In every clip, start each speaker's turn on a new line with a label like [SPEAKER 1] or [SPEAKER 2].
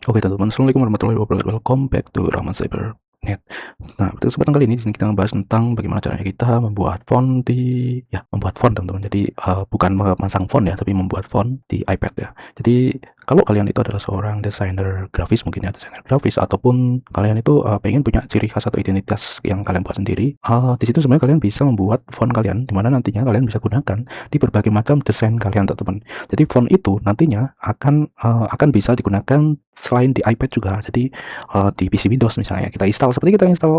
[SPEAKER 1] Oke teman-teman, assalamualaikum warahmatullahi wabarakatuh. Welcome back to Rahman Cyber Net. Nah, pada kesempatan kali ini di sini kita membahas tentang bagaimana caranya kita membuat font membuat font teman-teman. Jadi bukan memasang font ya, tapi membuat font di iPad ya. Jadi kalau kalian itu adalah seorang desainer grafis mungkin ya, desainer grafis ataupun kalian itu pengen punya ciri khas atau identitas yang kalian buat sendiri, di situ sebenarnya kalian bisa membuat font kalian, di mana nantinya kalian bisa gunakan di berbagai macam desain kalian teman-teman. Jadi font itu nantinya akan bisa digunakan selain di iPad juga. Jadi di PC Windows misalnya kita install seperti kita install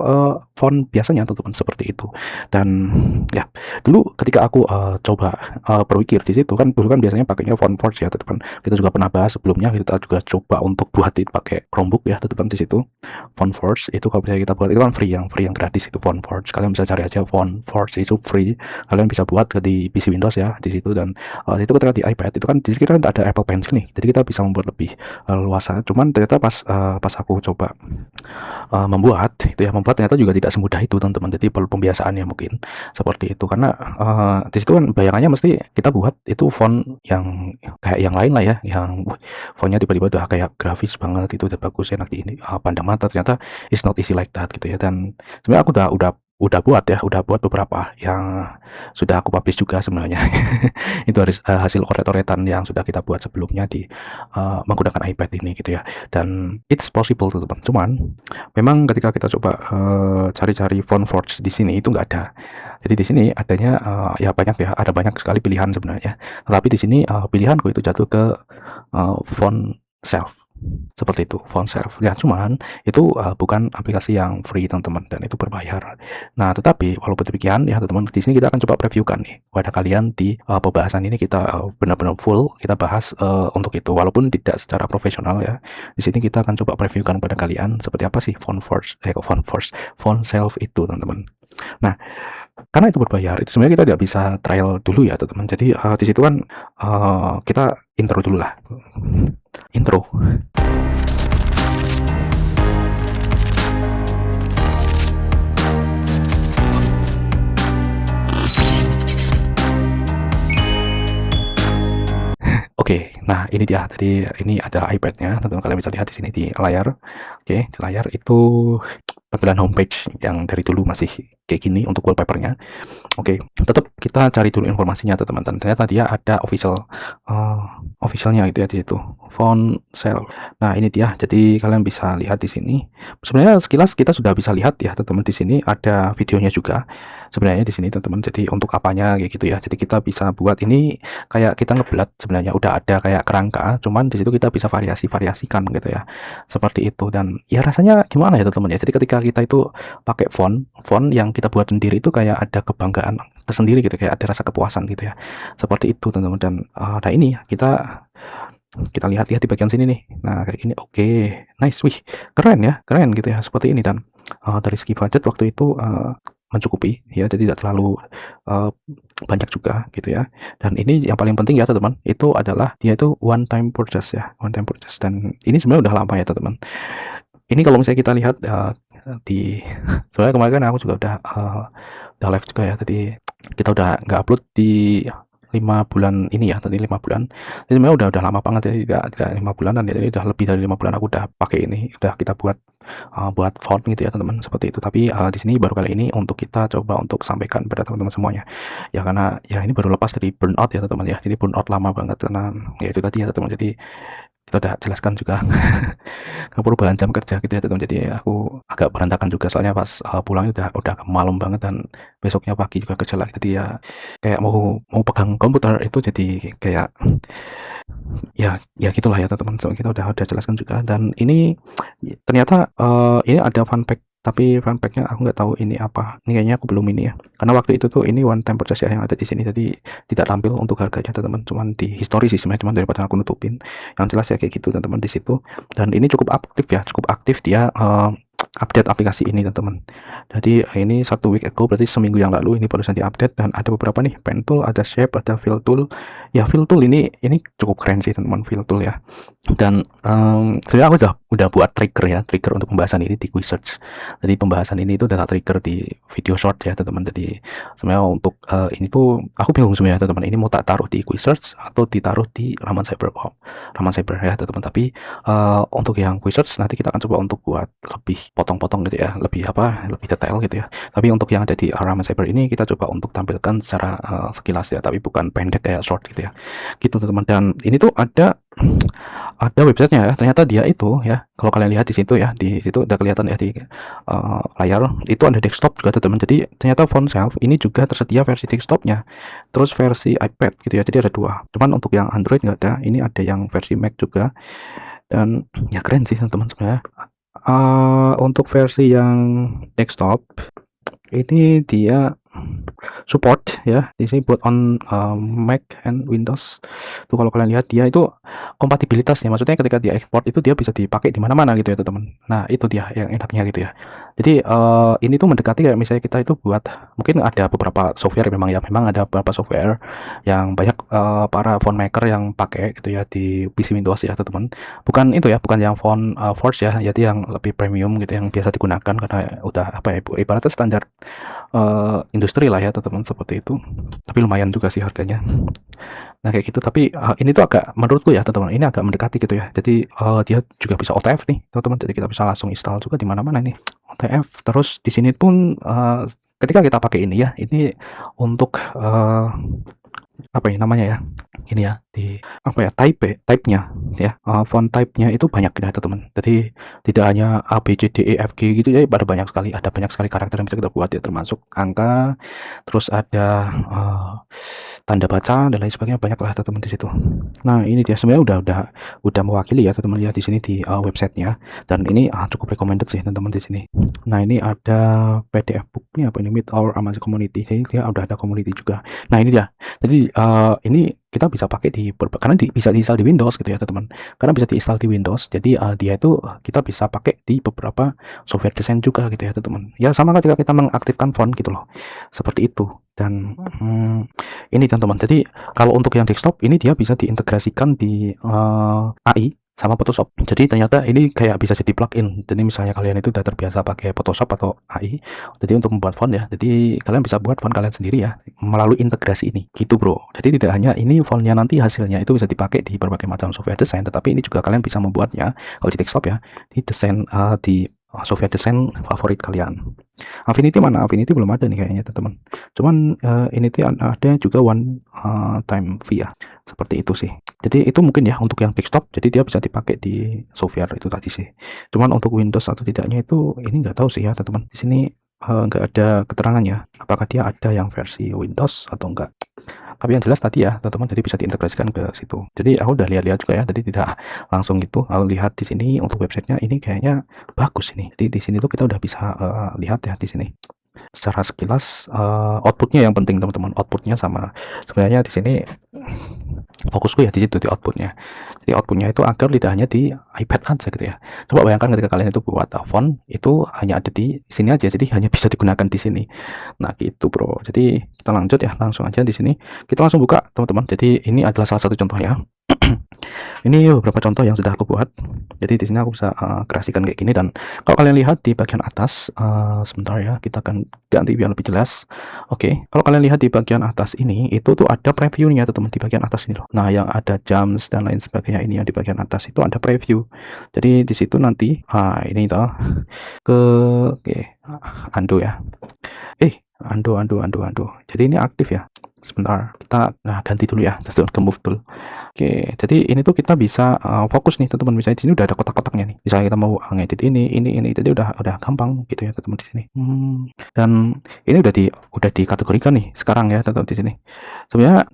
[SPEAKER 1] font biasanya teman-teman, seperti itu. Dan ya dulu ketika aku coba berpikir di situ kan, dulu kan biasanya pakainya FontForge ya teman-teman. Kita juga pernah bahas sebelumnya, kita juga coba untuk buat itu pakai Chromebook ya teman-teman. Di situ FontForge itu kalau bisa kita buat itu kan free yang gratis itu FontForge. Kalian bisa cari aja FontForge, itu free. Kalian bisa buat di PC Windows ya di situ. Dan itu ketika di iPad itu kan di sini kan ada Apple Pencil nih, jadi kita bisa membuat lebih luasa. Cuman ternyata pas aku coba membuat ternyata juga tidak semudah itu teman-teman. Jadi perlu pembiasaan ya mungkin seperti itu, karena di situ kan bayangannya mesti kita buat itu font yang kayak yang lain lah ya, yang fontnya tiba-tiba udah kayak grafis banget, itu udah bagus enak di ini pandang mata. Ternyata it's not easy like that gitu ya. Dan sebenarnya aku udah buat beberapa yang sudah aku publish juga sebenarnya. Itu hasil coret-coretan yang sudah kita buat sebelumnya di menggunakan iPad ini gitu ya. Dan it's possible teman-teman. Cuman memang ketika kita coba cari-cari FontForge di sini itu nggak ada. Jadi di sini adanya ya banyak ya, ada banyak sekali pilihan sebenarnya. Tetapi di sini pilihanku itu jatuh ke Font Self. Seperti itu, Font Self. Ya, cuman itu bukan aplikasi yang free teman-teman, dan itu berbayar. Nah, tetapi walaupun demikian ya teman-teman, di sini kita akan coba previewkan nih pada kalian di pembahasan ini. Kita benar-benar full kita bahas untuk itu, walaupun tidak secara profesional ya. Di sini kita akan coba previewkan pada kalian seperti apa sih Font Self itu teman-teman. Nah, karena itu berbayar, itu sebenarnya kita tidak bisa trial dulu ya teman-teman. Jadi di situ kan kita intro dulu lah. Intro. Oke, nah ini dia. Tadi ini adalah iPad-nya, teman-teman. Kalian bisa lihat di sini di layar. Oke, di layar itu tampilan homepage yang dari dulu masih kayak gini untuk wallpapernya. Oke, tetap kita cari dulu informasinya teman-teman. Ternyata dia ada officialnya gitu ya di situ. Font Self. Nah, ini dia. Jadi kalian bisa lihat di sini. Sebenarnya sekilas kita sudah bisa lihat ya teman-teman, di sini ada videonya juga. Sebenarnya di sini teman-teman. Jadi untuk apanya kayak gitu ya. Jadi kita bisa buat ini kayak kita ngeblat, sebenarnya udah ada kayak kerangka, cuman di situ kita bisa variasikan gitu ya. Seperti itu. Dan ya rasanya gimana ya teman-teman ya. Jadi ketika kita itu pakai font yang kita buat sendiri itu kayak ada kebanggaan tersendiri gitu, kayak ada rasa kepuasan gitu ya. Seperti itu teman-teman. Dan nah ini kita lihat-lihat di bagian sini nih. Nah, kayak gini. Oke, nice. Wih, keren gitu ya, seperti ini. Dan dari segi budget waktu itu mencukupi ya, jadi tidak terlalu banyak juga gitu ya. Dan ini yang paling penting ya teman-teman, itu adalah dia itu one time purchase. Dan ini sebenarnya udah lama ya teman-teman. Ini kalau misalnya kita lihat di soalnya kemarin kan aku juga udah live juga ya, tadi kita udah nggak upload di 5 bulan ini ya, tadi 5 bulan. Jadi sebenarnya udah lama banget ya, tidak 5 bulanan ya, jadi udah lebih dari 5 bulan aku udah pakai ini, udah kita buat font gitu ya teman-teman, seperti itu. Tapi di sini baru kali ini untuk kita coba untuk sampaikan pada teman-teman semuanya ya, karena ya ini baru lepas dari burnout ya teman-teman ya. Jadi burnout lama banget karena ya itu tadi ya teman-teman. Jadi kita udah jelaskan juga perubahan jam kerja gitu ya teman-teman. Jadi aku agak berantakan juga soalnya pas pulangnya udah malam banget, dan besoknya pagi juga kerja lagi. Jadi ya kayak mau pegang komputer itu jadi kayak ya gitulah ya teman-teman. So, kita udah jelaskan juga. Dan ini ternyata ini ada fun fact, tapi fun fact-nya aku nggak tahu ini apa. Ini kayaknya aku belum ini ya, karena waktu itu tuh ini one time purchase ya yang ada di sini, jadi tidak tampil untuk harganya teman-teman. Cuman di history sih sebenarnya, cuman daripada aku nutupin, yang jelas ya kayak gitu teman-teman di situ. Dan ini cukup aktif dia update aplikasi ini teman-teman. Jadi ini 1 week ago, berarti seminggu yang lalu ini barusan diupdate. Dan ada beberapa nih, pen tool, ada shape, ada fill tool. Ya fill tool ini cukup keren sih teman-teman, fill tool ya. Dan sebenarnya aku udah buat trigger ya, trigger untuk pembahasan ini di quick search. Jadi pembahasan ini itu udah tak trigger di video short ya teman-teman. Jadi sebenarnya untuk ini tuh aku bingung sebenarnya teman-teman, ini mau tak taruh di quick search atau ditaruh di laman cyber ya teman-teman. Tapi untuk yang quick search nanti kita akan coba untuk buat lebih potong-potong gitu ya, lebih lebih detail gitu ya. Tapi untuk yang ada di laman cyber ini kita coba untuk tampilkan secara sekilas ya, tapi bukan pendek kayak short gitu ya. Gitu teman-teman. Dan ini tuh ada websitenya ya, ternyata dia itu ya, kalau kalian lihat di situ ya, di situ udah kelihatan ya di layar itu ada desktop juga teman-teman. Jadi ternyata Fontself ini juga tersedia versi desktopnya, terus versi iPad gitu ya, jadi ada dua. Cuman untuk yang Android nggak ada, ini ada yang versi Mac juga. Dan ya keren sih teman-teman sebenarnya. Untuk versi yang desktop ini dia support ya di sini buat on Mac and Windows. Tuh kalau kalian lihat dia itu kompatibilitasnya, maksudnya ketika dia ekspor itu dia bisa dipakai di mana-mana gitu ya teman-teman. Nah itu dia yang enaknya gitu ya. Jadi ini tuh mendekati kayak misalnya kita itu buat, mungkin ada beberapa software memang ada beberapa software yang banyak para font maker yang pakai gitu ya di PC Windows ya teman-teman. Bukan itu ya, bukan yang font Forge ya, jadi yang lebih premium gitu yang biasa digunakan karena udah apa ya, ibaratnya standar industri lah ya teman-teman, seperti itu. Tapi lumayan juga sih harganya. Nah kayak gitu. Tapi ini tuh agak, menurutku ya teman-teman, ini agak mendekati gitu ya. Jadi dia juga bisa OTF nih teman-teman, jadi kita bisa langsung install juga di mana-mana nih OTF. Terus di sini pun ketika kita pakai ini ya, ini untuk apa ya namanya ya, ini ya di apa ya, type-nya ya, font type-nya itu banyak ya teman-teman. Jadi tidak hanya A B C D E F G gitu ya, ada banyak sekali karakter yang bisa kita buat ya, termasuk angka, terus ada tanda baca dan lain sebagainya, banyak lah teman-teman di situ. Nah ini dia sebenarnya udah mewakili ya teman-teman ya di sini di websitenya, dan ini cukup recommended sih teman-teman di sini. Nah ini ada PDF booknya apa ini, Meet Our Amazon Community, jadi dia udah ada community juga. Nah ini dia. Jadi ini kita bisa pakai karena bisa diinstal di Windows gitu ya teman-teman. Karena bisa diinstal di Windows, jadi dia itu kita bisa pakai di beberapa software desain juga gitu ya teman-teman. Ya sama ketika kita mengaktifkan font gitu loh, seperti itu. Dan ini teman-teman, jadi kalau untuk yang desktop ini dia bisa diintegrasikan di AI sama Photoshop. Jadi ternyata ini kayak bisa jadi plugin. Jadi misalnya kalian itu udah terbiasa pakai Photoshop atau AI, jadi untuk membuat font ya, jadi kalian bisa buat font kalian sendiri ya melalui integrasi ini gitu bro. Jadi tidak hanya ini fontnya, nanti hasilnya itu bisa dipakai di berbagai macam software desain, tetapi ini juga kalian bisa membuatnya kalau di desktop ya, di desain di software desain favorit kalian. Affinity mana? Affinity belum ada nih kayaknya teman-teman. Cuman ini tuh ada juga one time fee ya. Seperti itu sih. Jadi itu mungkin ya untuk yang desktop. Jadi dia bisa dipakai di software itu tadi sih. Cuman untuk Windows atau tidaknya itu ini nggak tahu sih ya teman-teman. Di sini nggak ada keterangannya apakah dia ada yang versi Windows atau enggak. Tapi yang jelas tadi ya teman-teman, jadi bisa diintegrasikan ke situ. Jadi aku udah lihat-lihat juga ya, jadi tidak langsung gitu. Aku lihat di sini untuk websitenya ini kayaknya bagus ini. Jadi di sini tuh kita udah bisa lihat ya di sini secara sekilas outputnya yang penting teman-teman. Outputnya sama sebenarnya di sini fokusku ya di situ, di outputnya. Jadi outputnya itu agar tidak hanya di iPad aja gitu ya. Coba bayangkan ketika kalian itu buat font itu hanya ada di sini aja, jadi hanya bisa digunakan di sini. Nah gitu bro. Jadi kita lanjut ya, langsung aja di sini. Kita langsung buka teman-teman. Jadi ini adalah salah satu contohnya. Ini beberapa contoh yang sudah aku buat. Jadi di sini aku bisa kreasikan kayak gini, dan kalau kalian lihat di bagian atas, sebentar ya, kita akan ganti biar lebih jelas. Oke, kalau kalian lihat di bagian atas ini, itu tuh ada previewnya teman-teman di bagian atas ini loh. Nah, yang ada jams dan lain sebagainya ini yang di bagian atas itu ada preview. Jadi di situ nanti, ini toh oke, undo ya. Undo. Jadi ini aktif ya. Sebentar, kita ganti dulu ya, ke move tool. Oke, jadi ini tuh kita bisa fokus nih teman-teman. Misalnya di sini udah ada kotak-kotaknya nih. Misalnya kita mau ngedit ini, jadi udah gampang gitu ya teman-teman di sini. Dan ini udah dikategorikan nih sekarang ya teman-teman di sini. Sebenarnya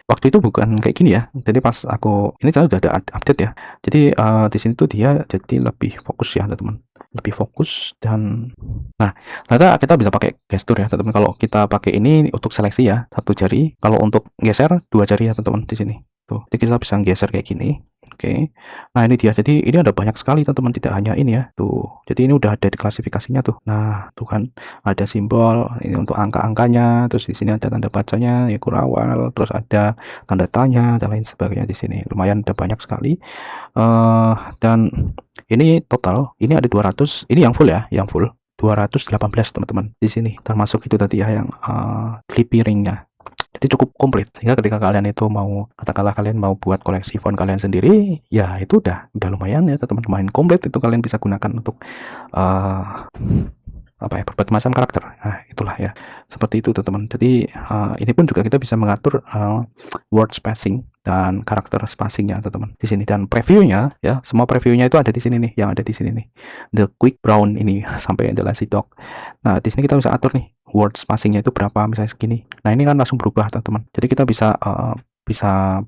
[SPEAKER 1] waktu itu bukan kayak gini ya. Jadi pas aku ini udah ada update ya. Jadi di sini tuh dia jadi lebih fokus ya teman-teman. Lebih fokus, dan nah ternyata kita bisa pakai gestur ya teman-teman. Kalau kita pakai ini untuk seleksi ya, satu jari. Kalau untuk geser, dua jari ya teman-teman di sini. Tuh, jadi kita bisa geser kayak gini. Oke. Nah, ini dia. Jadi ini ada banyak sekali teman-teman, tidak hanya ini ya. Tuh. Jadi ini udah ada di klasifikasinya tuh. Nah, tuh kan ada simbol ini untuk angka-angkanya, terus di sini ada tanda bacanya, ya kurawal, terus ada tanda tanya dan lain sebagainya di sini. Lumayan ada banyak sekali. Dan ini total ini ada 200, ini yang full ya, yang full 218 teman-teman di sini. Termasuk itu tadi ya yang Clippy ringnya. Jadi cukup komplit sehingga ketika kalian itu mau, katakanlah kalian mau buat koleksi font kalian sendiri, ya itu udah lumayan ya teman-teman, lumayan komplit itu kalian bisa gunakan untuk apa ya, berbagai macam karakter. Nah, itulah ya. Seperti itu teman-teman. Jadi ini pun juga kita bisa mengatur word spacing dan karakter spacingnya teman-teman di sini, dan previewnya ya, semua previewnya itu ada di sini nih, yang ada di sini nih. The Quick Brown ini sampai the Lazy Dog. Nah, di sini kita bisa atur nih word spacingnya itu berapa, misalnya segini. Nah, ini kan langsung berubah teman-teman. Jadi kita bisa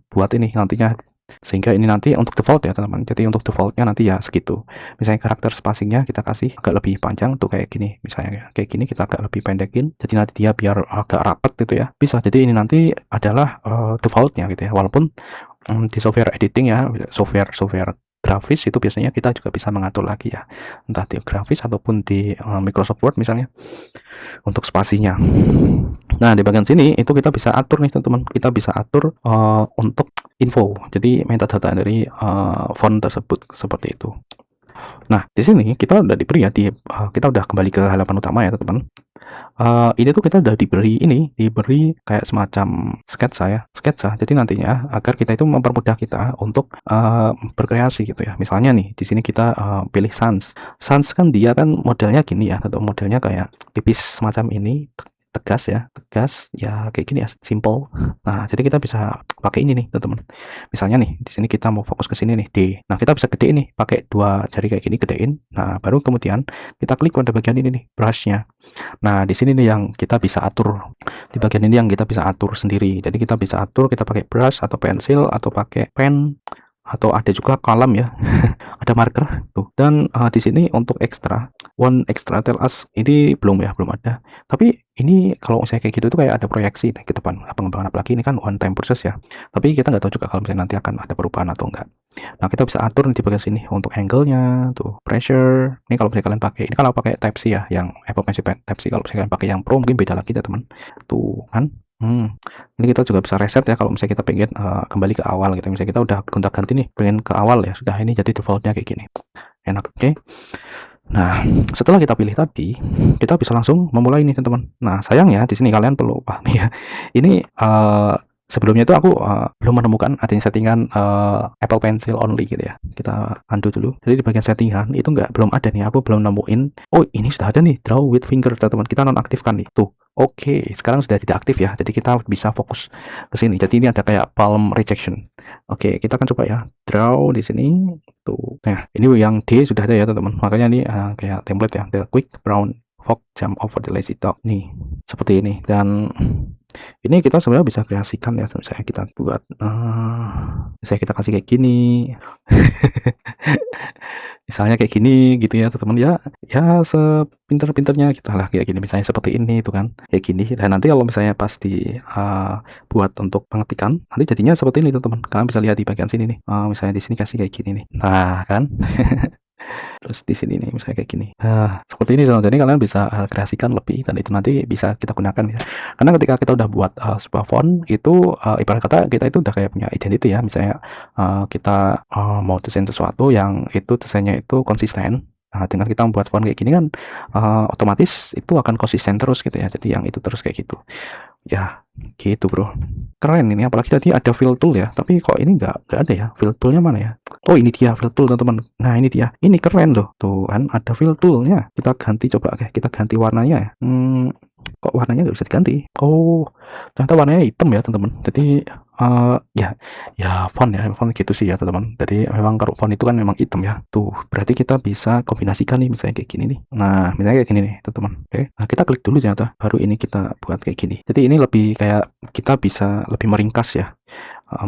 [SPEAKER 1] buat ini nantinya, sehingga ini nanti untuk default ya teman-teman. Jadi untuk defaultnya nanti ya segitu. Misalnya karakter spacingnya kita kasih agak lebih panjang tuh kayak gini, misalnya kayak gini kita agak lebih pendekin, jadi nanti dia biar agak rapet gitu ya, bisa. Jadi ini nanti adalah defaultnya gitu ya, walaupun di software editing ya, software grafis itu biasanya kita juga bisa mengatur lagi ya, entah di grafis ataupun di Microsoft Word misalnya untuk spasinya. Nah, di bagian sini itu kita bisa atur nih teman-teman, kita bisa atur untuk info, jadi metadata dari font tersebut seperti itu. Nah, di sini kita udah diberi ya, kita udah kembali ke halaman utama ya teman-teman. Ini tuh kita udah diberi kayak semacam sketsa. Jadi nantinya agar kita itu mempermudah kita untuk berkreasi gitu ya. Misalnya nih di sini kita pilih sans kan dia kan modelnya gini ya, atau modelnya kayak tipis semacam ini, tegas ya kayak gini ya, simple. Nah, jadi kita bisa pakai ini nih teman-teman. Misalnya nih di sini kita mau fokus ke sini nih, D. Nah, kita bisa gedein nih pakai dua jari kayak gini, gedein. Nah, baru kemudian kita klik pada bagian ini nih, brushnya. Nah, di sini nih yang kita bisa atur. Di bagian ini yang kita bisa atur sendiri. Jadi kita bisa atur, kita pakai brush atau pensil atau pakai pen, atau ada juga kalam ya. Ada marker tuh. Dan di sini untuk one extra tell us ini belum ada. Tapi ini kalau misalnya kayak gitu tuh kayak ada proyeksi ke depan pengembangan, apalagi ini kan one time process ya. Tapi kita nggak tahu juga kalau misalnya nanti akan ada perubahan atau enggak. Nah, kita bisa atur di bagian sini untuk angle-nya, tuh pressure. Ini kalau misalnya kalian pakai, ini kalau pakai Type C ya, yang Apple Pencil Type C. Kalau misalnya kalian pakai yang Pro mungkin beda lagi ya teman. Tuh kan. Ini kita juga bisa reset ya kalau misalnya kita pengen kembali ke awal gitu. Misalnya kita udah gonta-ganti nih, pengen ke awal ya, sudah ini jadi defaultnya kayak gini. Enak, oke. Nah, setelah kita pilih tadi, kita bisa langsung memulai nih teman-teman. Nah, sayangnya di sini kalian perlu paham ya. Ini sebelumnya itu aku belum menemukan adanya settingan Apple Pencil only gitu ya. Kita undo dulu. Jadi di bagian settingan itu belum ada nih. Aku belum nemuin. Oh, ini sudah ada nih, draw with finger teman-teman. Kita nonaktifkan nih. Tuh. Oke, sekarang sudah tidak aktif ya. Jadi kita bisa fokus ke sini. Jadi ini ada kayak palm rejection. Oke, kita akan coba ya. Draw di sini. Tuh. Nah, ini yang D sudah ada ya teman-teman. Makanya ini kayak template ya. The quick brown fox jump over the lazy dog. Nih, seperti ini. Dan ini kita sebenarnya bisa kreasikan ya. Misalnya kita buat misalnya kita kasih kayak gini. Misalnya kayak gini gitu ya teman-teman ya, sepinter-pinternya kita lah kayak gini, misalnya seperti ini itu kan kayak gini. Dan nanti kalau misalnya pas buat untuk pengetikan, nanti jadinya seperti ini teman-teman. Kalian bisa lihat di bagian sini nih, misalnya di sini kasih kayak gini nih, nah kan. Terus di sini nih misalnya kayak gini. Seperti ini teman-teman. Jadi kalian bisa kreasikan lebih, dan itu nanti bisa kita gunakan ya. Karena ketika kita udah buat sebuah font itu ibarat kata kita itu udah kayak punya identity ya. Misalnya kita mau desain sesuatu yang itu desainnya itu konsisten. Nah, dengan kita membuat font kayak gini kan otomatis itu akan konsisten terus gitu ya. Jadi yang itu terus kayak gitu. Ya, gitu bro. Keren ini, apalagi tadi ada fill tool ya, tapi kok ini nggak ada ya. Fill toolnya mana ya? Oh, ini dia fill tool teman-teman. Nah, ini dia. Ini keren loh. Tuh kan ada fill toolnya. Kita ganti, coba kita ganti warnanya ya. Kok warnanya nggak bisa diganti? Oh, ternyata warnanya hitam ya teman-teman. Jadi font gitu sih ya teman-teman. Jadi memang kalau font itu kan memang hitam ya. Tuh, berarti kita bisa kombinasikan nih, misalnya kayak gini nih. Nah, misalnya kayak gini nih teman-teman. Oke, nah kita klik dulu ternyata, baru ini kita buat kayak gini. Jadi ini lebih kayak kita bisa lebih meringkas ya.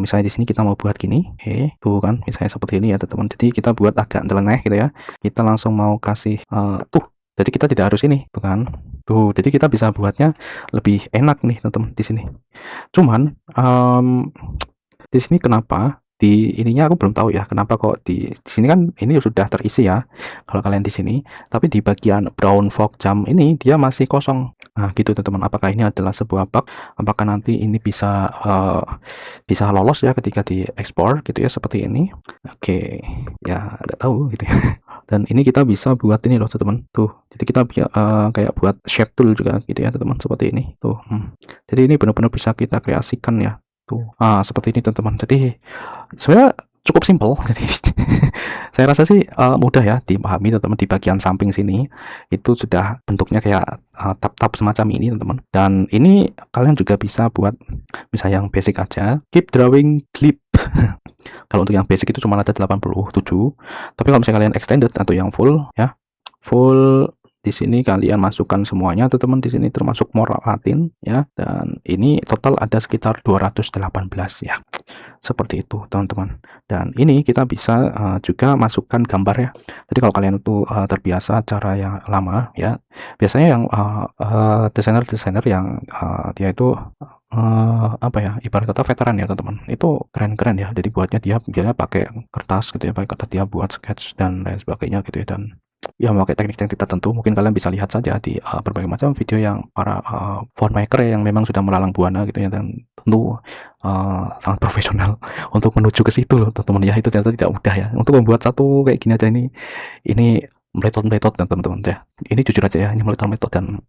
[SPEAKER 1] Misalnya di sini kita mau buat gini, tuh kan, misalnya seperti ini ya teman-teman. Jadi kita buat agak nyeleneh gitu ya. Kita langsung mau kasih tuh. Jadi kita tidak harus ini, tuh kan. Tuh, jadi kita bisa buatnya lebih enak nih teman-teman di sini. Cuman di sini kenapa di ininya aku belum tahu ya kenapa kok di sini kan ini sudah terisi ya kalau kalian di sini, tapi di bagian brown fog jam ini dia masih kosong. Nah gitu teman-teman, apakah ini adalah sebuah bug, apakah nanti ini bisa bisa lolos ya ketika diekspor gitu ya seperti ini. Oke, ya nggak tahu gitu ya. Dan ini kita bisa buat ini loh teman-teman, tuh jadi kita kayak buat shape tool juga gitu ya teman-teman, seperti ini tuh. Jadi ini benar-benar bisa kita kreasikan ya tuh, seperti ini teman-teman. Jadi sebenarnya cukup simpel. Jadi saya rasa sih mudah ya dipahami teman-teman. Di bagian samping sini itu sudah bentuknya kayak tab-tab semacam ini teman-teman, dan ini kalian juga bisa buat misalnya yang basic aja, keep drawing clip. Kalau untuk yang basic itu cuma ada 87, tapi kalau misalnya kalian extended atau yang full ya, full di sini kalian masukkan semuanya teman-teman, di sini termasuk moral Latin ya, dan ini total ada sekitar 218 ya. Seperti itu teman-teman. Dan ini kita bisa juga masukkan gambar ya. Jadi kalau kalian itu terbiasa cara yang lama ya, biasanya yang desainer-desainer yang dia itu apa ya, ibarat kata veteran ya teman-teman, itu keren-keren ya. Jadi buatnya dia biasanya pakai kertas gitu ya, pakai kertas dia buat sketch dan lain sebagainya gitu ya, dan ya memakai teknik-teknik tertentu. Mungkin kalian bisa lihat saja di berbagai macam video yang para font maker yang memang sudah melalang buana gitu ya, dan tentu sangat profesional untuk menuju ke situ loh teman-teman ya. Itu ternyata tidak mudah ya untuk membuat satu kayak gini aja. Ini meletot-meletot dan teman-teman ya. Ini jujur aja ya, ini meletot-meletot. Dan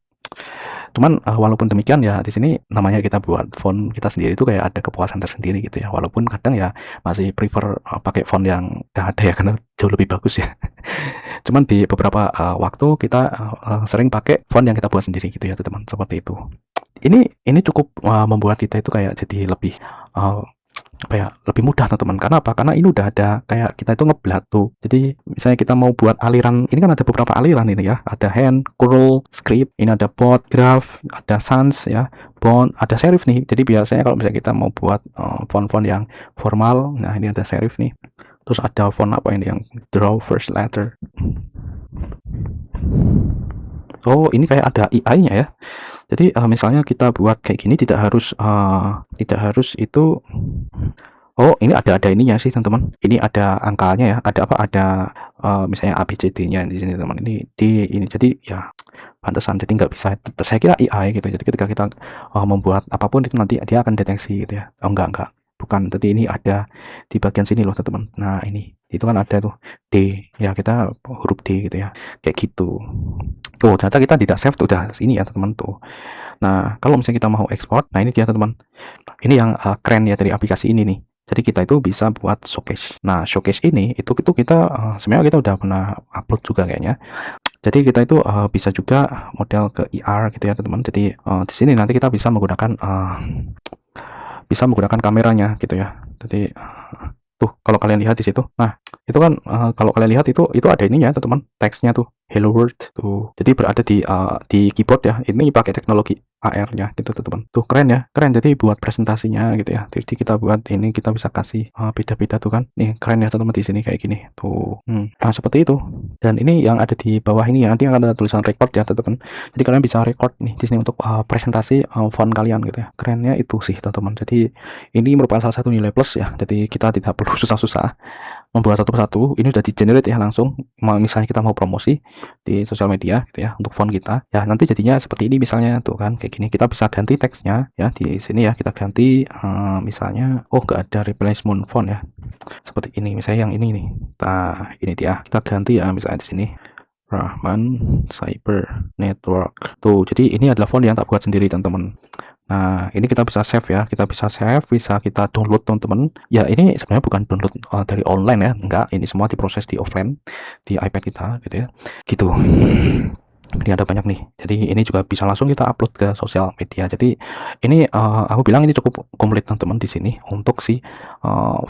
[SPEAKER 1] cuman walaupun demikian ya, di sini namanya kita buat font kita sendiri itu kayak ada kepuasan tersendiri gitu ya. Walaupun kadang ya masih prefer pakai font yang udah ada ya, karena jauh lebih bagus ya. Cuman di beberapa waktu kita sering pakai font yang kita buat sendiri gitu ya teman-teman, seperti itu. Ini cukup membuat kita itu kayak jadi lebih apa ya, lebih mudah teman-teman. Karena apa? Karena ini udah ada kayak kita itu ngeblat tuh. Jadi misalnya kita mau buat aliran, ini kan ada beberapa aliran ini ya, ada hand, curl, script, ini ada bold, graph, ada sans ya, bond, ada serif nih. Jadi biasanya kalau misalnya kita mau buat font-font yang formal, nah ini ada serif nih. Terus ada font apa ini yang draw first letter. Oh, ini kayak ada AI-nya ya. Jadi misalnya kita buat kayak gini tidak harus itu. Oh, ini ada ininya sih teman-teman. Ini ada angkanya ya. Ada apa? Ada misalnya ABCD-nya di sini teman. Ini di ini. Jadi ya pantesan jadi nggak bisa. Saya kira AI gitu. Jadi ketika kita membuat apapun itu nanti dia akan deteksi gitu ya. Oh enggak. Bukan. Jadi ini ada di bagian sini loh teman-teman. Nah ini itu kan ada tuh D ya, kita huruf D gitu ya, kayak gitu. Oh ternyata kita tidak save tuh, udah ini ya teman-teman tuh. Nah kalau misalnya kita mau ekspor, nah ini dia teman-teman, ini yang keren ya dari aplikasi ini nih. Jadi kita itu bisa buat showcase. Nah showcase ini itu kita sebenarnya kita udah pernah upload juga kayaknya. Jadi kita itu bisa juga model ke IR gitu ya teman-teman. Jadi di sini nanti kita bisa menggunakan kameranya gitu ya. Jadi tuh kalau kalian lihat di situ, nah itu kan kalau kalian lihat itu ada ininya teman-teman, teksnya tuh hello world tuh. Jadi berada di keyboard ya. Ini pakai teknologi AR-nya gitu teman-teman. Tuh keren ya, keren. Jadi buat presentasinya gitu ya. Jadi kita buat ini, kita bisa kasih beda-beda tuh kan. Nih keren ya teman-teman, di sini kayak gini tuh. Nah seperti itu. Dan ini yang ada di bawah ini ya, nanti akan ada tulisan record ya teman-teman. Jadi kalian bisa record nih di sini untuk presentasi font kalian gitu ya. Kerennya itu sih teman-teman. Jadi ini merupakan salah satu nilai plus ya. Jadi kita tidak perlu susah-susah membuat satu persatu. Ini udah di generate ya langsung. Misalnya kita mau promosi di sosial media gitu ya untuk font kita ya, nanti jadinya seperti ini misalnya tuh kan, kayak gini. Kita bisa ganti teksnya ya di sini ya, kita ganti misalnya nggak ada replacement font ya, seperti ini misalnya yang ini nih. Nah ini dia, kita ganti ya misalnya di sini Rahman Cyber Network tuh. Jadi ini adalah font yang tak buat sendiri teman-teman. Nah ini kita bisa save ya, kita bisa save, bisa kita download teman-teman ya. Ini sebenarnya bukan download dari online ya, enggak, ini semua diproses di offline di iPad kita gitu ya, gitu. Ini ada banyak nih, jadi ini juga bisa langsung kita upload ke sosial media. Jadi ini aku bilang ini cukup komplit teman-teman di sini untuk si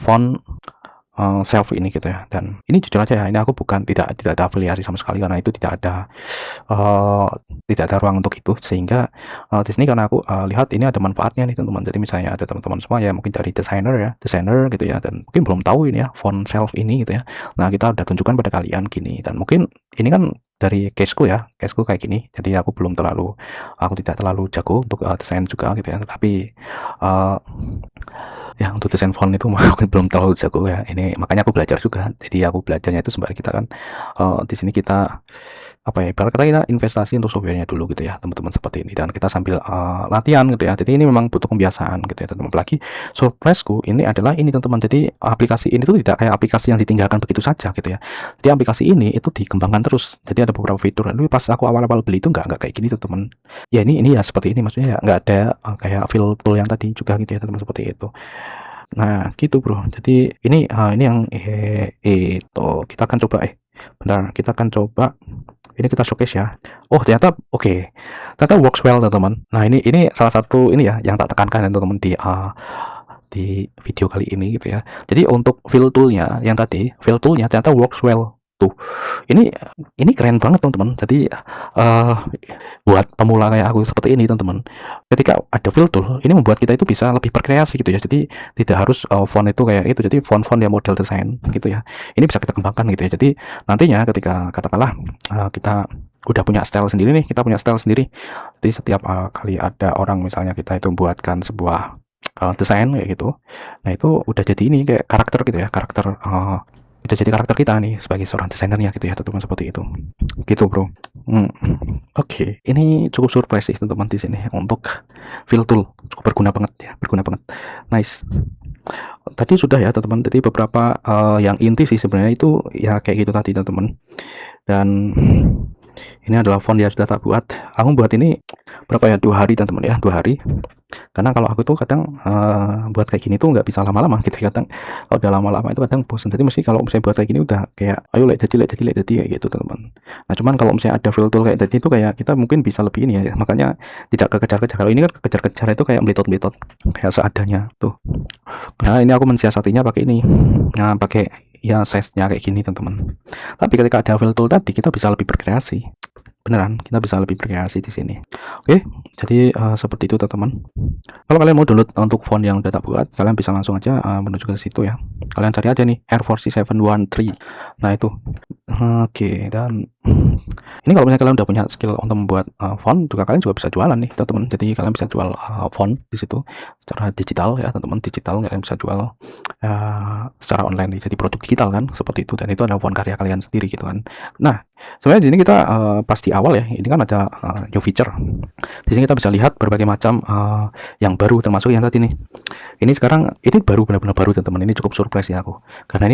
[SPEAKER 1] font self ini gitu ya. Dan ini jujur aja ya, ini aku tidak ada afiliasi sama sekali, karena itu tidak ada ruang untuk itu. Sehingga di sini karena aku lihat ini ada manfaatnya nih teman-teman. Jadi misalnya ada teman-teman semua ya, mungkin dari desainer gitu ya, dan mungkin belum tahu ini ya font self ini gitu ya. Nah kita udah tunjukkan pada kalian gini, dan mungkin ini kan dari caseku ya, caseku kayak gini. Jadi aku tidak terlalu jago untuk desain juga gitu ya. Tapi Ya untuk desain font itu aku belum terlalu jago ya. Ini makanya aku belajar juga. Jadi aku belajarnya itu sembari kita kan di sini kita apa ya, ibarat kata kita investasi untuk softwarenya dulu gitu ya teman-teman, seperti ini, dan kita sambil latihan gitu ya. Jadi ini memang butuh kebiasaan gitu ya teman-teman. Apalagi surpriseku ini adalah ini teman-teman, jadi aplikasi ini tuh tidak kayak aplikasi yang ditinggalkan begitu saja gitu ya. Jadi aplikasi ini itu dikembangkan terus, jadi ada beberapa fitur. Lalu pas aku awal-awal beli itu nggak kayak gini teman-teman ya. Ini ya seperti ini, maksudnya ya nggak ada kayak fill tool yang tadi juga gitu ya teman-teman, seperti itu. Nah gitu bro, jadi ini yang itu kita akan coba bentar, kita akan coba ini, kita showcase ya. Oh ternyata oke, ternyata works well teman-teman. Nah ini salah satu ini ya yang tak tekankan ya teman-teman di video kali ini gitu ya. Jadi untuk fill toolnya yang tadi, fill toolnya ternyata works well tuh. Ini keren banget teman-teman. Jadi buat pemula kayak aku seperti ini teman-teman, ketika ada fill tool ini membuat kita itu bisa lebih berkreasi gitu ya. Jadi tidak harus font itu kayak itu, jadi font-font yang model desain gitu ya, ini bisa kita kembangkan gitu ya. Jadi nantinya ketika katakanlah kita udah punya style sendiri nih, kita punya style sendiri, jadi setiap kali ada orang misalnya kita itu buatkan sebuah desain kayak gitu, nah itu udah jadi ini kayak karakter gitu ya, karakter udah jadi karakter kita nih sebagai seorang desainernya gitu ya teman-teman, seperti itu gitu bro. Oke, ini cukup surprise sih teman-teman di sini untuk fill tool, cukup berguna banget ya, berguna banget. Nice. Tadi sudah ya teman-teman, jadi beberapa yang inti sih sebenarnya itu ya kayak gitu tadi teman-teman. Dan ini adalah font yang sudah tak buat. Aku buat ini berapa ya, 2 hari teman-teman ya, 2 hari. Karena kalau aku tuh kadang buat kayak gini tuh nggak bisa lama-lama gitu, kadang kalau udah lama-lama itu kadang bosan. Jadi mesti kalau misalnya buat kayak gini udah kayak ayo let jadi kayak gitu teman-teman. Nah cuman kalau misalnya ada fill tool kayak tadi itu kayak kita mungkin bisa lebih ini ya, makanya tidak kekejar-kejar. Kalau ini kan kekejar-kejar itu kayak meletot-meletot kayak seadanya tuh. Nah ini aku mensiasatinya pakai ini, nah pakai ya size-nya kayak gini teman-teman. Tapi ketika ada fill tool tadi kita bisa lebih berkreasi, beneran kita bisa lebih berkreasi di sini. Oke, jadi seperti itu teman-teman. Kalau kalian mau download untuk font yang udah tak buat, kalian bisa langsung aja menuju ke situ ya. Kalian cari aja nih Air Force 713. Nah itu. Oke, dan ini kalau misalnya kalian udah punya skill untuk membuat font, juga kalian juga bisa jualan nih teman-teman. Jadi kalian bisa jual font di situ secara digital ya teman-teman, digital kalian bisa jual secara online nih, jadi produk digital kan, seperti itu. Dan itu ada font karya kalian sendiri gitu kan. Nah sebenarnya di sini kita pas di awal ya, ini kan ada new feature. Di sini kita bisa lihat berbagai macam yang baru, termasuk yang tadi nih. Ini sekarang ini baru, benar-benar baru teman-teman. Ini cukup surprise ya aku, karena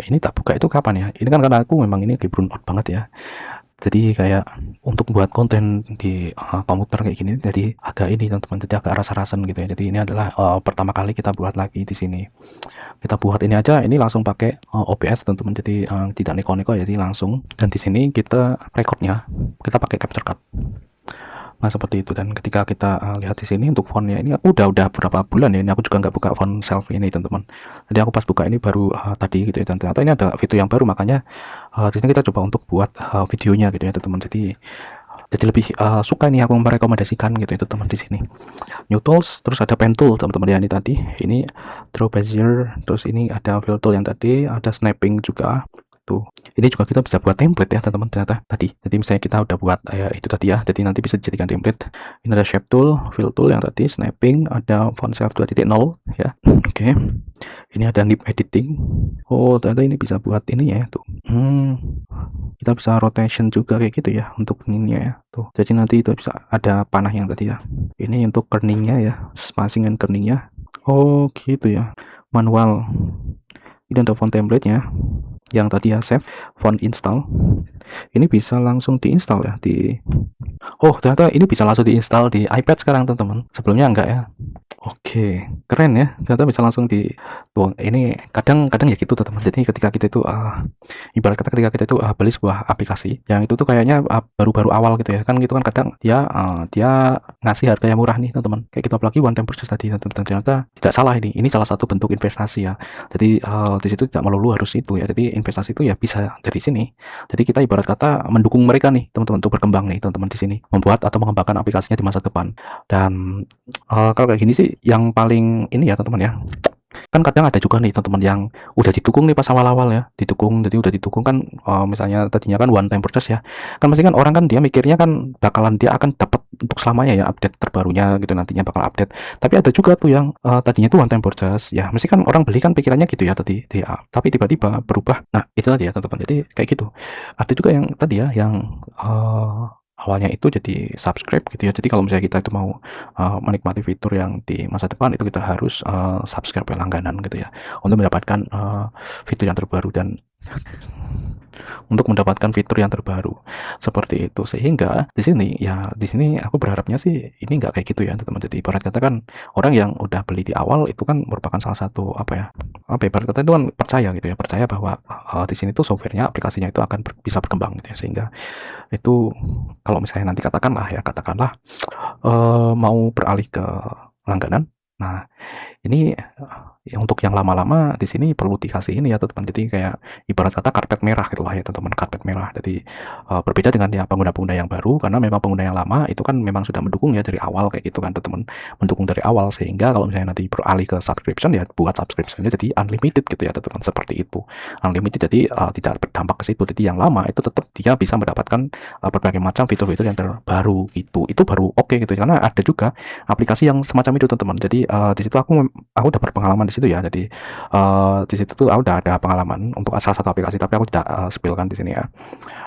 [SPEAKER 1] ini tak buka itu kapan ya. Ini kan karena aku memang ini burn out banget ya. Jadi kayak untuk buat konten di komputer kayak gini, jadi agak ini teman-teman, jadi agak rasa-rasan gitu ya. Jadi ini adalah pertama kali kita buat lagi di sini. Kita buat ini aja, ini langsung pakai OBS teman-teman, jadi tidak neko-neko, jadi langsung. Dan di sini kita recordnya kita pakai Capture Card. Nah seperti itu. Dan ketika kita lihat di sini untuk fontnya ini udah berapa bulan ya, ini aku juga nggak buka font self ini teman-teman. Jadi aku pas buka ini baru tadi gitu ya, dan ternyata ini ada fitur yang baru, makanya di sini kita coba untuk buat videonya gitu ya teman-teman. Jadi lebih suka nih aku merekomendasikan gitu itu teman di sini. New tools, terus ada pen tool teman-teman ya, ini tadi ini draw bezier, terus ini ada fill tool yang tadi, ada snapping juga tuh. Ini juga kita bisa buat template ya teman-teman ternyata tadi. Jadi misalnya kita udah buat itu tadi ya, jadi nanti bisa dijadikan template. Ini ada shape tool, fill tool yang tadi, snapping, ada font self 2.0 ya. Oke. Ini ada nib editing. Oh ternyata ini bisa buat ini ya tuh. Kita bisa rotation juga kayak gitu ya untuk ininya ya tuh. Jadi nanti itu bisa ada panah yang tadi ya. Ini untuk kerningnya ya, spacing and kerningnya. Oh gitu ya, manual. Ini ada font template nya yang tadi ya, save font install. Ini bisa langsung diinstal ya oh ternyata ini bisa langsung diinstal di iPad sekarang teman-teman, sebelumnya enggak ya. Oke, keren ya, ternyata bisa langsung tuang. Ini kadang ya gitu teman-teman. Jadi ketika kita itu ibarat kata ketika kita itu beli sebuah aplikasi yang itu tuh kayaknya baru-baru awal gitu ya kan, gitu kan kadang dia ngasih harga yang murah nih teman-teman, kayak kita apalagi one time purchase tadi teman-teman. Ternyata tidak salah, ini salah satu bentuk investasi ya. Jadi di situ tidak melulu harus itu ya, jadi investasi itu ya bisa dari sini. Jadi kita ibarat kata mendukung mereka nih teman-teman untuk berkembang nih teman-teman, di sini membuat atau mengembangkan aplikasinya di masa depan. Dan kalau kayak gini sih yang paling ini ya teman-teman ya, Kan kadang ada juga nih teman-teman yang udah didukung nih pas awal-awal ya, didukung, jadi udah didukung kan, misalnya tadinya kan one time purchase ya, kan pasti kan orang kan dia mikirnya kan bakalan dia akan dapat untuk selamanya ya update terbarunya gitu, nantinya bakal update. Tapi ada juga tuh yang, tadinya tuh one time purchase, ya mesti kan orang beli kan pikirannya gitu ya tadi tapi tiba-tiba berubah. Nah itu tadi ya teman-teman, jadi kayak gitu. Ada juga yang tadi ya, yang, awalnya itu jadi subscribe gitu ya, jadi kalau misalnya kita itu mau menikmati fitur yang di masa depan itu kita harus subscribe ya, langganan gitu ya, untuk mendapatkan fitur yang terbaru dan untuk mendapatkan fitur yang terbaru seperti itu. Sehingga di sini ya, di sini aku berharapnya sih ini nggak kayak gitu ya teman-teman. Jadi ibarat kata kan orang yang udah beli di awal itu kan merupakan salah satu apa ya, ibarat kata itu kan percaya gitu ya, percaya bahwa di sini tuh softwarenya, aplikasinya itu akan bisa berkembang gitu ya. Sehingga itu kalau misalnya nanti katakanlah mau beralih ke langganan, nah ini untuk yang lama-lama di sini perlu dikasih ini ya teman-teman. Jadi kayak ibarat kata karpet merah gitu lah ya teman-teman, karpet merah. Jadi berbeda dengan yang pengguna-pengguna yang baru, karena memang pengguna yang lama itu kan memang sudah mendukung ya dari awal kayak gitu kan teman-teman, mendukung dari awal. Sehingga kalau misalnya nanti beralih ke subscription ya buat subscriptionnya jadi unlimited gitu ya teman-teman, seperti itu. Unlimited, jadi tidak berdampak ke situ. Jadi yang lama itu tetap dia bisa mendapatkan berbagai macam fitur-fitur yang terbaru gitu. Itu baru oke gitu, karena ada juga aplikasi yang semacam itu teman-teman. Jadi di situ aku udah berpengalaman di situ ya. Jadi di situ tuh aku udah ada pengalaman untuk salah satu aplikasi, tapi aku tidak spill-kan di sini ya.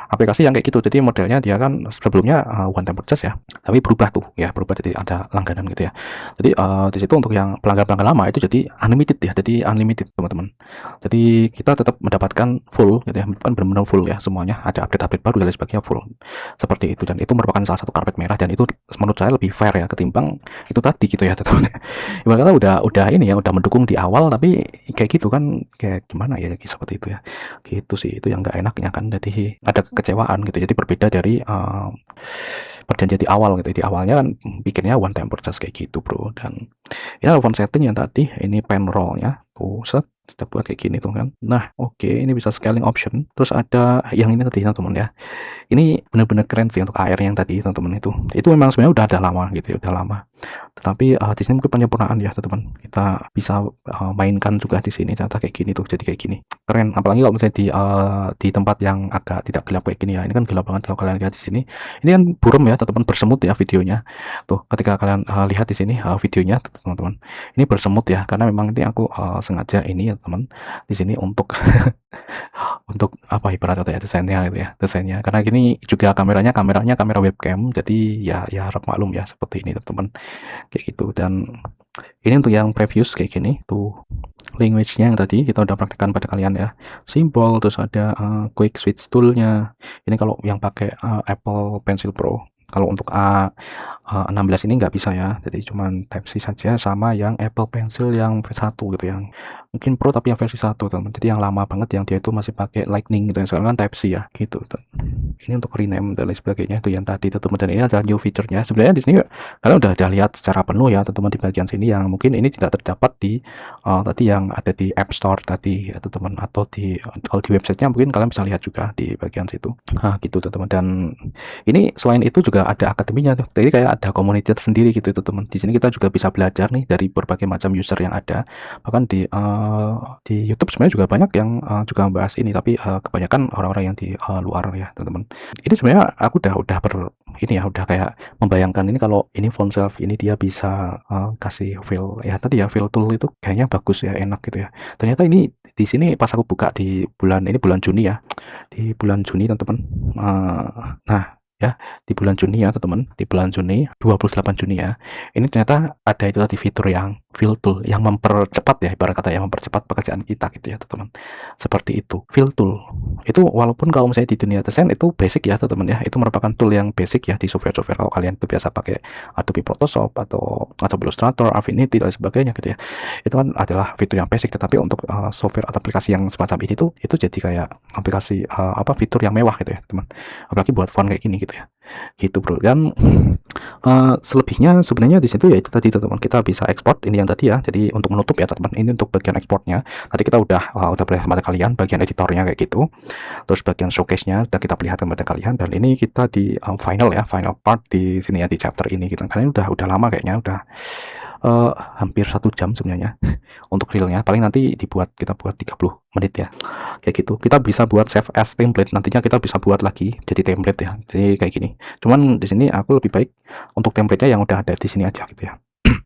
[SPEAKER 1] Aplikasi yang kayak gitu, jadi modelnya dia kan sebelumnya one time purchase ya, tapi berubah tuh ya, berubah jadi ada langganan gitu ya. Jadi di situ untuk yang pelanggan-pelanggan lama itu jadi unlimited ya, jadi unlimited teman-teman. Jadi kita tetap mendapatkan full gitu ya, kan benar-benar full ya semuanya, ada update-update baru dan lain sebagainya full seperti itu. Dan itu merupakan salah satu karpet merah, dan itu menurut saya lebih fair ya ketimbang itu tadi gitu ya teman-teman. Ibarat kata udah ini ya, udah mendukung di awal tapi kayak gitu kan, kayak gimana ya seperti itu ya. Gitu sih, itu yang nggak enaknya kan. Jadi ada kekecewaan gitu. Jadi berbeda dari perjanjian di awal gitu. Di awalnya kan bikinnya one time purchase kayak gitu, Bro. Dan ini phone setting yang tadi, ini pen rollnya tuh set kita buat kayak gini tuh kan. Nah, oke, ini bisa scaling option. Terus ada yang ini tadi teman-teman ya. Ini benar-benar keren sih untuk AR yang tadi teman-teman, itu memang sebenarnya udah ada lama gitu ya, udah lama. Tetapi di sini mungkin penyempurnaan ya teman-teman, kita bisa mainkan juga di sini ternyata kayak gini tuh, jadi kayak gini keren. Apalagi kalau misalnya di tempat yang agak tidak gelap kayak gini ya, ini kan gelap banget kalau kalian lihat di sini. Ini kan buram ya teman-teman, bersemut ya videonya tuh, ketika kalian lihat di sini videonya teman-teman, ini bersemut ya, karena memang ini aku sengaja ini ya teman, di sini untuk untuk apa, ibarat kata ya desainnya gitu ya, desainnya karena gini juga kameranya kamera webcam, jadi ya harap maklum ya seperti ini teman-teman, kayak gitu. Dan ini untuk yang previous kayak gini tuh, language-nya yang tadi kita udah praktekkan pada kalian ya, simbol, terus ada quick switch tool-nya. Ini kalau yang pakai Apple Pencil Pro. Kalau untuk A16 ini nggak bisa ya, jadi cuman Type C saja, sama yang Apple Pencil yang V1 gitu, yang mungkin Pro tapi yang versi 1 teman. Jadi yang lama banget yang dia itu masih pakai Lightning gitu, yang sekarang kan Type C ya gitu. Ini untuk rename dan lain sebagainya, itu yang tadi teman. Dan ini adalah new feature-nya. Sebenarnya di sini kalian udah lihat secara penuh ya teman-teman di bagian sini, yang mungkin ini tidak terdapat di tadi yang ada di App Store tadi ya teman-teman, atau kalau di websitenya mungkin kalian bisa lihat juga di bagian situ. Gitu teman-teman. Dan ini selain itu juga ada akademinya tuh, jadi kayak ada komunitas sendiri gitu teman. Di sini kita juga bisa belajar nih dari berbagai macam user yang ada. Bahkan di YouTube sebenarnya juga banyak yang juga membahas ini, tapi kebanyakan orang-orang yang di luar ya teman-teman. Ini sebenarnya aku udah kayak membayangkan ini, kalau ini font self ini dia bisa kasih fill ya tadi ya, fill tool itu kayaknya bagus ya, enak gitu ya. Ternyata ini di sini pas aku buka di bulan Juni ya, di bulan Juni teman-teman. Nah ya, di bulan Juni ya teman-teman, di bulan Juni 28 Juni ya, ini ternyata ada itu tadi fitur yang fill tool, yang mempercepat ya, ibarat kata yang mempercepat pekerjaan kita gitu ya teman-teman, seperti itu. Fill tool itu walaupun kalau misalnya di dunia desain itu basic ya teman-teman ya, itu merupakan tool yang basic ya di software kalau kalian itu biasa pakai Adobe Photoshop atau Illustrator, Affinity dan sebagainya gitu ya, itu kan adalah fitur yang basic. Tetapi untuk software atau aplikasi yang semacam ini tuh, itu jadi kayak aplikasi fitur yang mewah gitu ya teman, apalagi buat font kayak gini gitu ya, gitu bro. Dan selebihnya sebenarnya di situ ya itu tadi teman-teman, kita bisa ekspor ini yang tadi ya. Jadi untuk menutup ya teman, ini untuk bagian ekspornya tadi kita udah perlihatkan pada kalian bagian editornya kayak gitu, terus bagian showcase-nya udah kita perlihatkan pada kalian. Dan ini kita di final part di sini ya, di chapter ini kita, kalian udah lama kayaknya udah hampir 1 jam sebenarnya untuk realnya, paling nanti kita buat 30 menit ya, kayak gitu. Kita bisa buat save as template, nantinya kita bisa buat lagi jadi template ya, jadi kayak gini. Cuman di sini aku lebih baik untuk template-nya yang udah ada di sini aja gitu ya.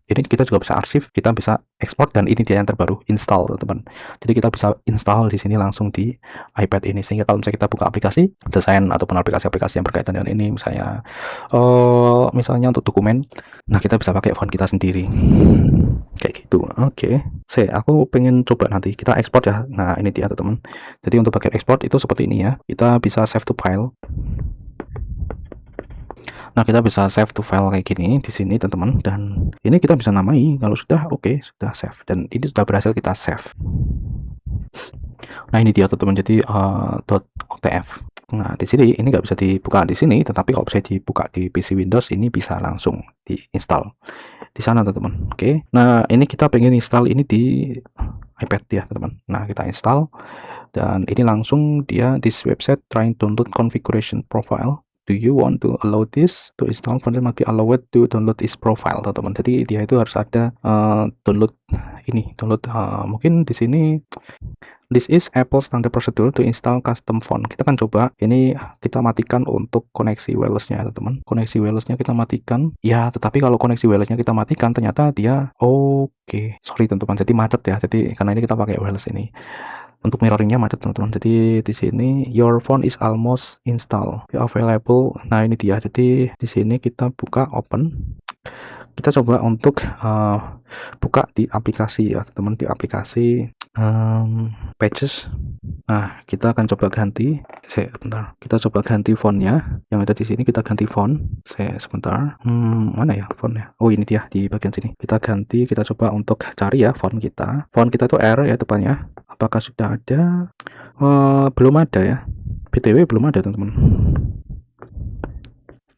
[SPEAKER 1] Ini kita juga bisa arsip, kita bisa ekspor, dan ini dia yang terbaru, install teman-teman. Jadi kita bisa install di sini langsung di iPad ini, sehingga kalau misalnya kita buka aplikasi desain ataupun aplikasi-aplikasi yang berkaitan dengan ini, misalnya untuk dokumen, nah kita bisa pakai font kita sendiri kayak gitu. Oke, aku pengen coba nanti kita ekspor ya. Nah ini dia teman-teman. Jadi untuk bagian ekspor itu seperti ini ya, kita bisa save to file. Nah, kita bisa save to file kayak gini di sini teman-teman, dan ini kita bisa namai kalau sudah oke, sudah save, dan ini sudah berhasil kita save. Nah, ini dia teman-teman, jadi .otf. Nah, di sini ini nggak bisa dibuka di sini, tetapi kalau bisa dibuka di PC Windows ini bisa langsung diinstal di sana teman-teman. Oke. Nah, ini kita pengen install ini di iPad ya teman-teman. Nah, kita install, dan ini langsung dia this website trying to download configuration profile. Do you want to allow this to install? Founder must be allowed to download this profile teman-teman. Jadi dia itu harus ada download mungkin di sini this is Apple standard procedure to install custom font. Kita kan coba ini, kita matikan untuk koneksi wirelessnya teman-teman. Koneksi wirelessnya kita matikan ya, tetapi kalau koneksi wirelessnya kita matikan ternyata dia sorry teman-teman, jadi macet ya. Jadi karena ini kita pakai wireless ini, untuk mirroringnya macet teman-teman. Jadi di sini your phone is almost install available. Nah ini dia, jadi di sini kita buka open, kita coba untuk buka di aplikasi ya teman-teman, di aplikasi pages. Nah kita akan coba ganti, kita coba ganti fontnya yang ada di sini, kita ganti font. Sebentar, mana ya fontnya? Oh ini dia di bagian sini, kita ganti, kita coba untuk cari ya font kita itu R ya depannya. Apakah sudah ada? Belum ada ya, BTW belum ada teman-teman.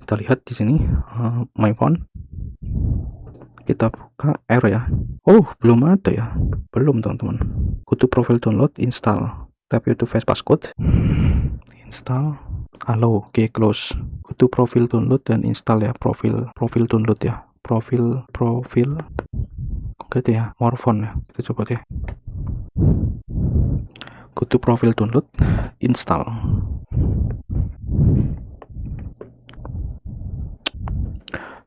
[SPEAKER 1] Kita lihat di sini my font, kita buka R ya. Oh belum ada ya, belum teman-teman. Go to profile download, install, tap to face passcode, install, allow, oke, close. Go to profile download dan install ya, profil download ya, profil oke ya, more font ya, kita coba deh. Go to profile download, install.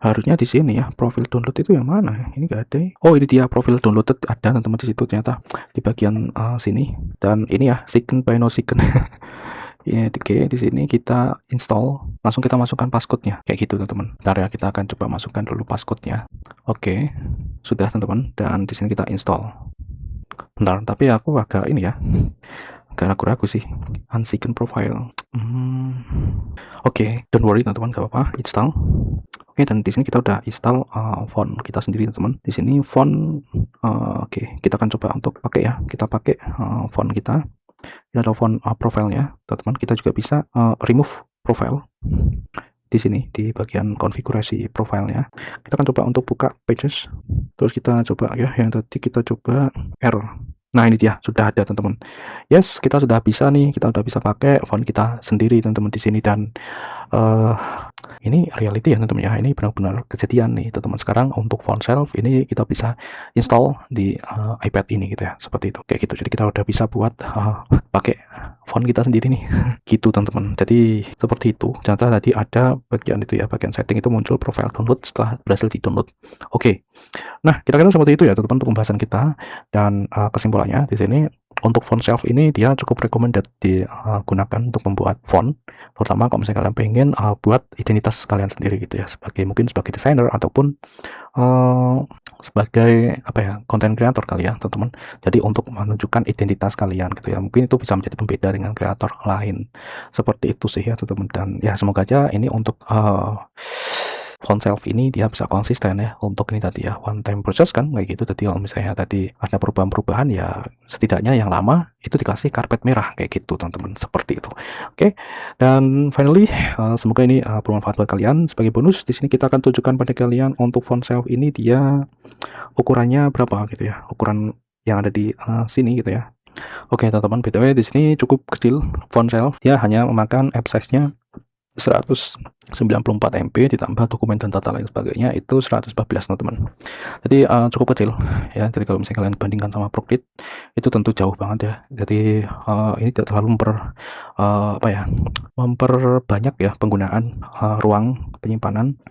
[SPEAKER 1] Harusnya di sini ya, profil download itu yang mana ya? Ini enggak ada ya. Oh ini dia, profil download ada teman-teman di situ ternyata, di bagian sini. Dan ini ya, second by no second. Ini oke, di sini kita install, langsung kita masukkan passcode-nya kayak gitu teman-teman. Bentar ya, kita akan coba masukkan dulu passcode-nya. Oke, sudah teman-teman, dan di sini kita install. Bentar, tapi aku agak ini ya, agak ragu-ragu sih, unsecond profile. Oke, don't worry teman-teman, gak apa-apa, install. Oke, dan di sini kita udah install font kita sendiri teman-teman. Di sini font, oke, kita akan coba untuk pakai ya, kita pakai font kita. Ini ada font profilnya teman-teman. Kita juga bisa remove profile di sini di bagian konfigurasi profilnya. Kita akan coba untuk buka pages, terus kita coba ya yang tadi kita coba R. Nah ini dia, sudah ada teman-teman. Yes, kita sudah bisa nih, kita sudah bisa pakai font kita sendiri teman-teman di sini. Dan ini reality ya teman-teman ya, ini benar-benar kejadian nih teman-teman. Sekarang untuk font self ini kita bisa install di iPad ini gitu ya, seperti itu kayak gitu. Jadi kita udah bisa buat pakai font kita sendiri nih gitu teman-teman. Jadi seperti itu. Ternyata tadi ada bagian itu ya, bagian setting itu muncul profile download setelah berhasil di download. Oke. Nah kira-kira seperti itu ya teman-teman untuk pembahasan kita. Dan kesimpulannya di sini, untuk font self ini dia cukup recommended digunakan untuk membuat font, terutama kalau misalnya kalian pengen buat identitas kalian sendiri gitu ya, mungkin sebagai desainer ataupun sebagai content creator kali ya teman-teman. Jadi untuk menunjukkan identitas kalian gitu ya, mungkin itu bisa menjadi pembeda dengan kreator lain, seperti itu sih ya teman-teman. Dan ya semoga aja ini untuk font self ini dia bisa konsisten ya, untuk ini tadi ya, one time process kan kayak gitu. Jadi kalau misalnya tadi ada perubahan-perubahan ya, setidaknya yang lama itu dikasih karpet merah kayak gitu teman-teman, seperti itu. Oke, dan finally semoga ini bermanfaat buat kalian. Sebagai bonus di sini kita akan tunjukkan pada kalian untuk font self ini dia ukurannya berapa gitu ya, ukuran yang ada di sini gitu ya. Oke teman-teman, btw di sini cukup kecil font self, dia hanya memakan app size-nya 194 MB ditambah dokumen dan data lain sebagainya itu 114 teman-teman. Jadi cukup kecil ya. Jadi kalau misalnya kalian bandingkan sama Procreate itu tentu jauh banget ya. Jadi ini tidak terlalu memperbanyak ya penggunaan ruang penyimpanan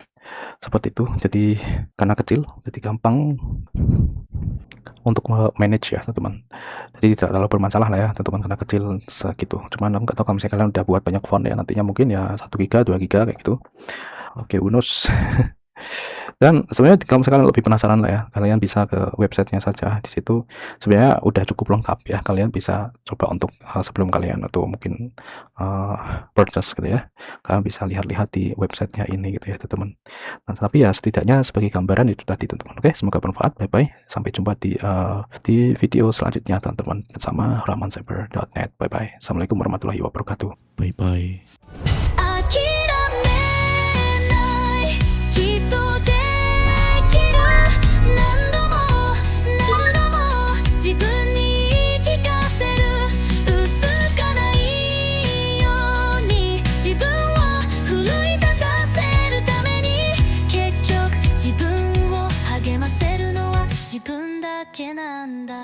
[SPEAKER 1] seperti itu. Jadi karena kecil jadi gampang untuk manage ya teman-teman. Jadi tidak terlalu bermasalah lah ya teman-teman karena kecil segitu. Cuman aku nggak tahu kalau misalnya kalian udah buat banyak font ya, nantinya mungkin ya 1 giga 2 giga kayak gitu. Oke, Unus. Dan sebenarnya kalau misalkan lebih penasaran lah ya, kalian bisa ke websitenya saja. Di situ sebenarnya udah cukup lengkap ya. Kalian bisa coba untuk sebelum kalian atau mungkin purchase gitu ya. Kalian bisa lihat-lihat di websitenya ini gitu ya teman-teman. Nah, tapi ya setidaknya sebagai gambaran itu tadi teman-teman. Oke, semoga bermanfaat. Bye bye. Sampai jumpa di video selanjutnya teman-teman bersama rahmancyber.net. Bye bye. Assalamualaikum warahmatullahi wabarakatuh. Bye bye.
[SPEAKER 2] 諦めないきっとできる何度も何度も自分に言い聞かせる薄かないように自分を奮い立たせるために結局自分を励ませるのは自分だけなんだ